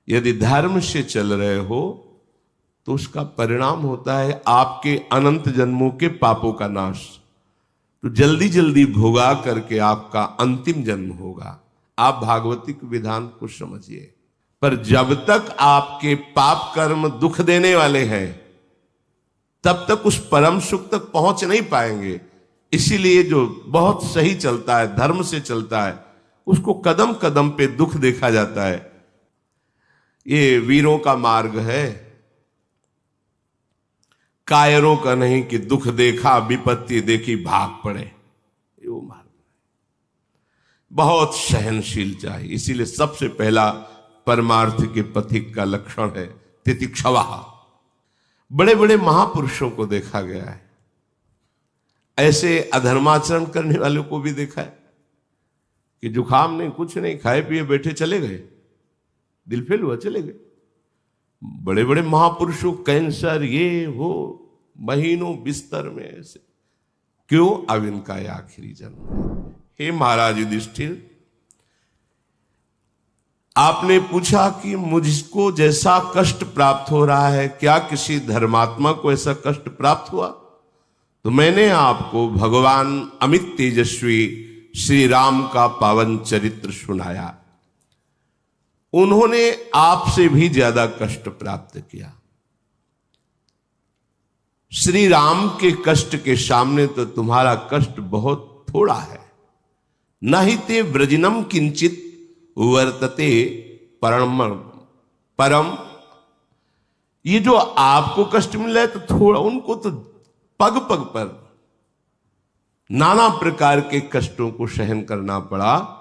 यदि धर्म से चल रहे हो तो उसका परिणाम होता है आपके अनंत जन्मों के पापों का नाश। तो जल्दी जल्दी भोगा करके आपका अंतिम जन्म होगा। आप भागवतिक विधान को समझिए। पर जब तक आपके पाप कर्म दुख देने वाले हैं तब तक उस परम सुख तक पहुंच नहीं पाएंगे। इसीलिए जो बहुत सही चलता है, धर्म से चलता है, उसको कदम कदम पे दुख देखा जाता है। ये वीरों का मार्ग है, कायरों का नहीं कि दुख देखा विपत्ति देखी भाग पड़े। ये वो मार्ग बहुत सहनशील चाहिए। इसीलिए सबसे पहला परमार्थ के पथिक का लक्षण है तितिक्षवा। बड़े बड़े महापुरुषों को देखा गया है, ऐसे अधर्माचरण करने वालों को भी देखा है कि जुखाम नहीं, कुछ नहीं, खाए पिए बैठे चले गए, दिल फेल हुआ चले गए। बड़े बड़े महापुरुषों कैंसर ये हो, महीनों बिस्तर में ऐसे। क्यों? अब इनका ये आखिरी जन्म है। हे महाराज युधिष्ठिर, आपने पूछा कि मुझको जैसा कष्ट प्राप्त हो रहा है क्या किसी धर्मात्मा को ऐसा कष्ट प्राप्त हुआ? तो मैंने आपको भगवान अमित तेजस्वी श्री राम का पावन चरित्र सुनाया। उन्होंने आपसे भी ज्यादा कष्ट प्राप्त किया। श्री राम के कष्ट के सामने तो तुम्हारा कष्ट बहुत थोड़ा है। न ही ते व्रजनम किंचित वर्तते परम। ये जो आपको कष्ट मिल रहा है तो थोड़ा, उनको तो पग पग पर नाना प्रकार के कष्टों को सहन करना पड़ा।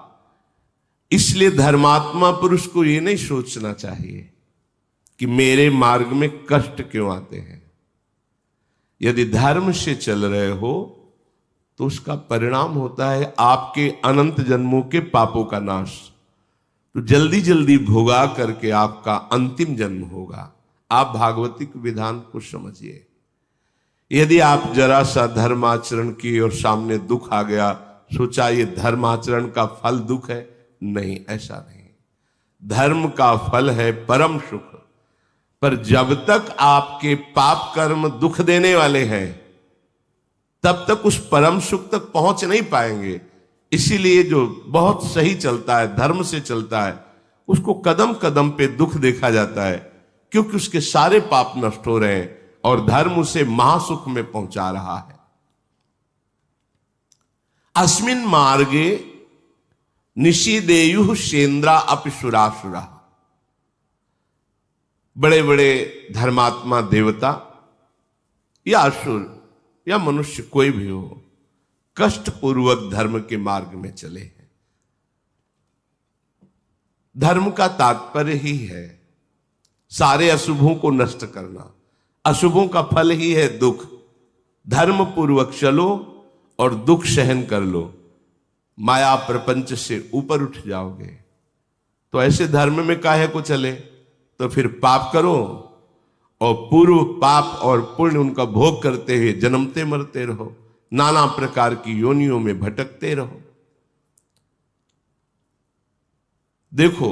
इसलिए धर्मात्मा पुरुष को यह नहीं सोचना चाहिए कि मेरे मार्ग में कष्ट क्यों आते हैं। यदि धर्म से चल रहे हो तो उसका परिणाम होता है आपके अनंत जन्मों के पापों का नाश। तो जल्दी जल्दी भोगा करके आपका अंतिम जन्म होगा। आप भागवतिक विधान को समझिए। यदि आप जरा सा धर्माचरण किए और सामने दुख आ गया, सोचा ये धर्माचरण का फल दुख है, नहीं, ऐसा नहीं। धर्म का फल है परम सुख। पर जब तक आपके पाप कर्म दुख देने वाले हैं तब तक उस परम सुख तक पहुंच नहीं पाएंगे। इसीलिए जो बहुत सही चलता है, धर्म से चलता है, उसको कदम कदम पे दुख देखा जाता है, क्योंकि उसके सारे पाप नष्ट हो रहे हैं और धर्म उसे महासुख में पहुंचा रहा है। अस्मिन मार्गे निषिदेयु सेन्द्रा अपिसुरासुरा। बड़े बड़े धर्मात्मा देवता या असुर या मनुष्य कोई भी हो, कष्ट पूर्वक धर्म के मार्ग में चले हैं। धर्म का तात्पर्य ही है सारे अशुभों को नष्ट करना। अशुभों का फल ही है दुख। धर्म पूर्वक चलो और दुख सहन कर लो, माया प्रपंच से ऊपर उठ जाओगे। तो ऐसे धर्म में काहे को चले? तो फिर पाप करो और पूर्व पाप और पुण्य उनका भोग करते हुए जन्मते मरते रहो, नाना प्रकार की योनियों में भटकते रहो। देखो,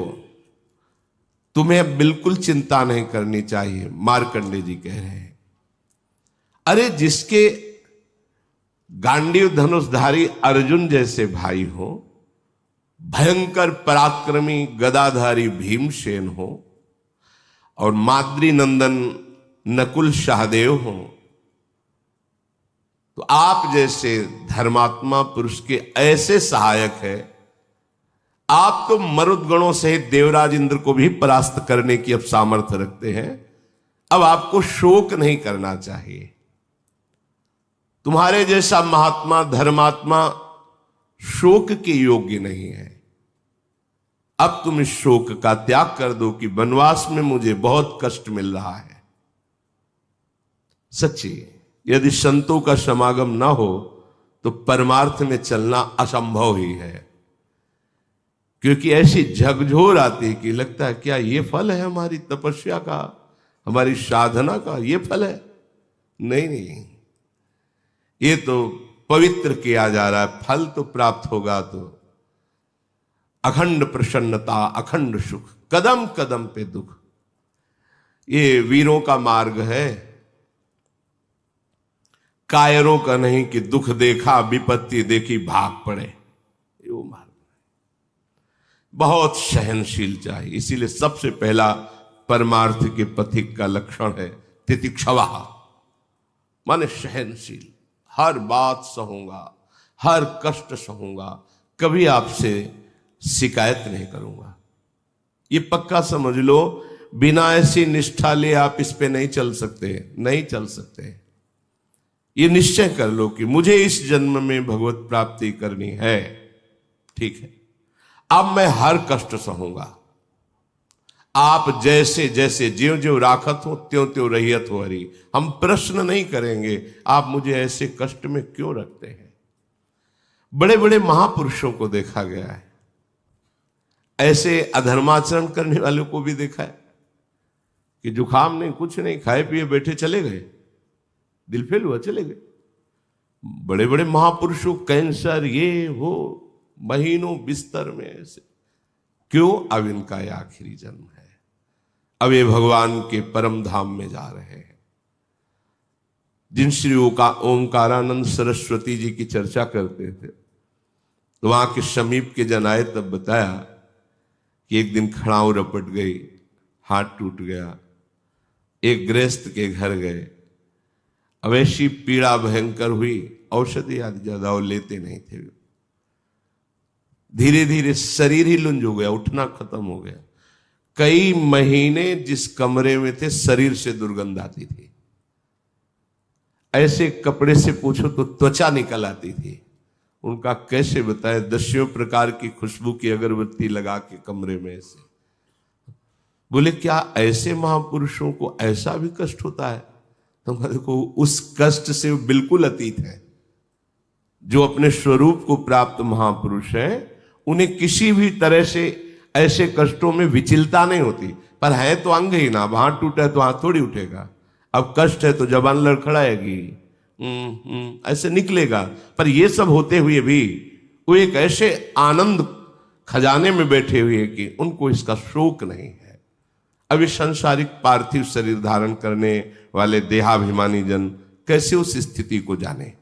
तुम्हें बिल्कुल चिंता नहीं करनी चाहिए। मार्कंडे जी कह रहे हैं, अरे जिसके गांडीव धनुषधारी अर्जुन जैसे भाई हो, भयंकर पराक्रमी गदाधारी भीमसेन हो और माद्री नंदन नकुल सहदेव हो, तो आप जैसे धर्मात्मा पुरुष के ऐसे सहायक है। आप तो मरुदगणों सहित देवराज इंद्र को भी परास्त करने की अब सामर्थ्य रखते हैं। अब आपको शोक नहीं करना चाहिए। तुम्हारे जैसा महात्मा धर्मात्मा शोक के योग्य नहीं है। अब तुम इस शोक का त्याग कर दो कि वनवास में मुझे बहुत कष्ट मिल रहा है। सच्ची, यदि संतों का समागम ना हो तो परमार्थ में चलना असंभव ही है। क्योंकि ऐसी झकझोर आती है कि लगता है क्या ये फल है हमारी तपस्या का, हमारी साधना का ये फल है? नहीं नहीं, ये तो पवित्र किया जा रहा है। फल तो प्राप्त होगा तो अखंड प्रसन्नता, अखंड सुख। कदम कदम पे दुख। ये वीरों का मार्ग है, कायरों का नहीं कि दुख देखा विपत्ति देखी भाग पड़े। ये वो मार्ग बहुत सहनशील चाहिए। इसीलिए सबसे पहला परमार्थ के पथिक का लक्षण है तितिक्षवा, माने सहनशील। हर बात सहूंगा, हर कष्ट सहूंगा, कभी आपसे शिकायत नहीं करूंगा। ये पक्का समझ लो, बिना ऐसी निष्ठा लिए आप इस पे नहीं चल सकते, नहीं चल सकते। ये निश्चय कर लो कि मुझे इस जन्म में भगवत प्राप्ति करनी है, ठीक है, अब मैं हर कष्ट सहूंगा। आप जैसे जैसे ज्यों ज्यों राखत हो त्यों त्यों रहियत हो हरि। हम प्रश्न नहीं करेंगे आप मुझे ऐसे कष्ट में क्यों रखते हैं। बड़े बड़े महापुरुषों को देखा गया है, ऐसे अधर्माचरण करने वालों को भी देखा है कि जुखाम नहीं, कुछ नहीं, खाए पिए बैठे चले गए, दिल फेल हुआ चले गए। बड़े बड़े महापुरुषों कैंसर ये वो, महीनों बिस्तर में ऐसे। क्यों? अब इनका ये आखिरी जन्म है, अब ये भगवान के परम धाम में जा रहे हैं। जिन श्री ओंकारानंद सरस्वती जी की चर्चा करते थे तो वहां के समीप के जन आए, तब बताया कि एक दिन खड़ाऊ रपट गई, हाथ टूट गया, एक गृहस्थ के घर गए, अब ऐसी पीड़ा भयंकर हुई, औषधि आदि ज्यादा वो लेते नहीं थे। धीरे धीरे शरीर ही लुंज हो गया, उठना खत्म हो गया। कई महीने जिस कमरे में थे शरीर से दुर्गंध आती थी, ऐसे कपड़े से पूछो तो त्वचा निकल आती थी। उनका कैसे बताए, 10 प्रकार की खुशबू की अगरबत्ती लगा के कमरे में ऐसे। बोले क्या ऐसे महापुरुषों को ऐसा भी कष्ट होता है? तो देखो उस कष्ट से बिल्कुल अतीत है। जो अपने स्वरूप को प्राप्त महापुरुष हैं उन्हें किसी भी तरह से ऐसे कष्टों में विचलता नहीं होती। पर है तो अंग ही ना, वहां टूटा है तो हाथ थोड़ी उठेगा। अब कष्ट है तो जबान लड़खड़ाएगी, ऐसे निकलेगा। पर ये सब होते हुए भी वो एक ऐसे आनंद खजाने में बैठे हुए कि उनको इसका शोक नहीं है। अब इस संसारिक पार्थिव शरीर धारण करने वाले देहाभिमानी जन कैसे उस स्थिति को जाने।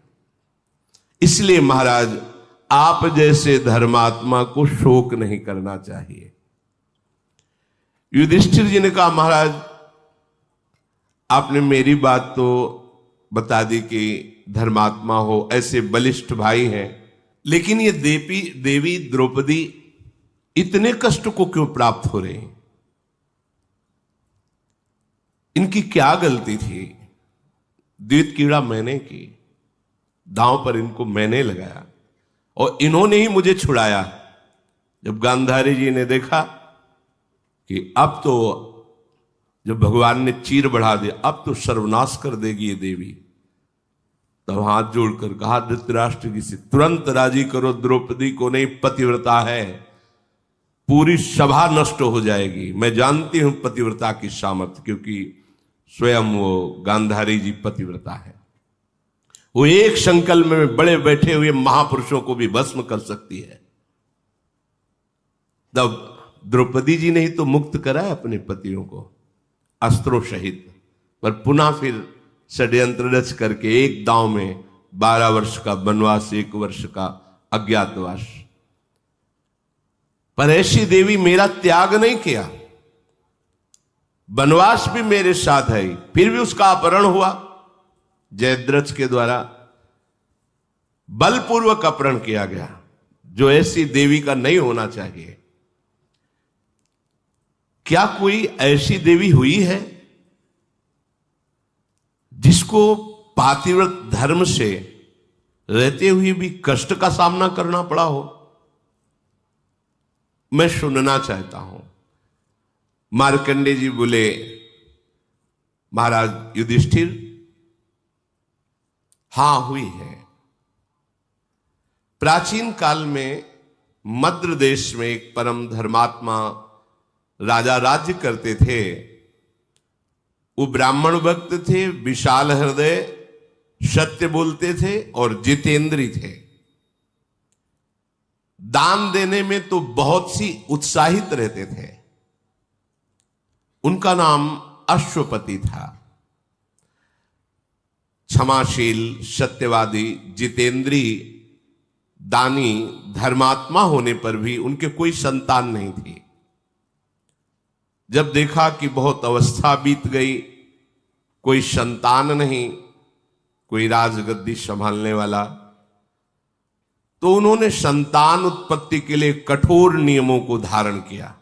इसलिए महाराज आप जैसे धर्मात्मा को शोक नहीं करना चाहिए। युधिष्ठिर जी ने कहा महाराज आपने मेरी बात तो बता दी कि धर्मात्मा हो, ऐसे बलिष्ठ भाई हैं, लेकिन ये देवी द्रौपदी इतने कष्ट को क्यों प्राप्त हो रहे हैं? इनकी क्या गलती थी? द्वित कीड़ा मैंने की, दांव पर इनको मैंने लगाया और इन्होंने ही मुझे छुड़ाया। जब गांधारी जी ने देखा कि अब तो जब भगवान ने चीर बढ़ा दिया, अब तो सर्वनाश कर देगी ये देवी, तब हाथ जोड़कर कहा धृतराष्ट्र जी से तुरंत राजी करो द्रौपदी को, नहीं पतिव्रता है, पूरी सभा नष्ट हो जाएगी। मैं जानती हूं पतिव्रता की सामर्थ्य, क्योंकि स्वयं वो गांधारी जी पतिव्रता है। वो एक संकल्प में बड़े बैठे हुए महापुरुषों को भी भस्म कर सकती है। तब द्रौपदी जी ने ही तो मुक्त कराया अपने पतियों को अस्त्रों सहित, पर पुनः फिर षड्यंत्र रच करके एक दांव में 12 वर्ष का वनवास, 1 वर्ष का अज्ञातवास। पर ऐसी देवी मेरा त्याग नहीं किया, वनवास भी मेरे साथ है, फिर भी उसका अपहरण हुआ जयद्रथ के द्वारा, बलपूर्वक अपहरण किया गया, जो ऐसी देवी का नहीं होना चाहिए। क्या कोई ऐसी देवी हुई है जिसको पातिव्रत धर्म से रहते हुए भी कष्ट का सामना करना पड़ा हो? मैं सुनना चाहता हूं। मार्कंडेय जी बोले महाराज युधिष्ठिर, हां हुई है। प्राचीन काल में मद्र देश में एक परम धर्मात्मा राजा राज्य करते थे। वो ब्राह्मण भक्त थे, विशाल हृदय, सत्य बोलते थे और जितेंद्री थे। दान देने में तो बहुत सी उत्साहित रहते थे। उनका नाम अश्वपति था। क्षमाशील, सत्यवादी, जितेंद्री, दानी, धर्मात्मा होने पर भी उनके कोई संतान नहीं थी। जब देखा कि बहुत अवस्था बीत गई, कोई संतान नहीं, कोई राजगद्दी संभालने वाला, तो उन्होंने संतान उत्पत्ति के लिए कठोर नियमों को धारण किया।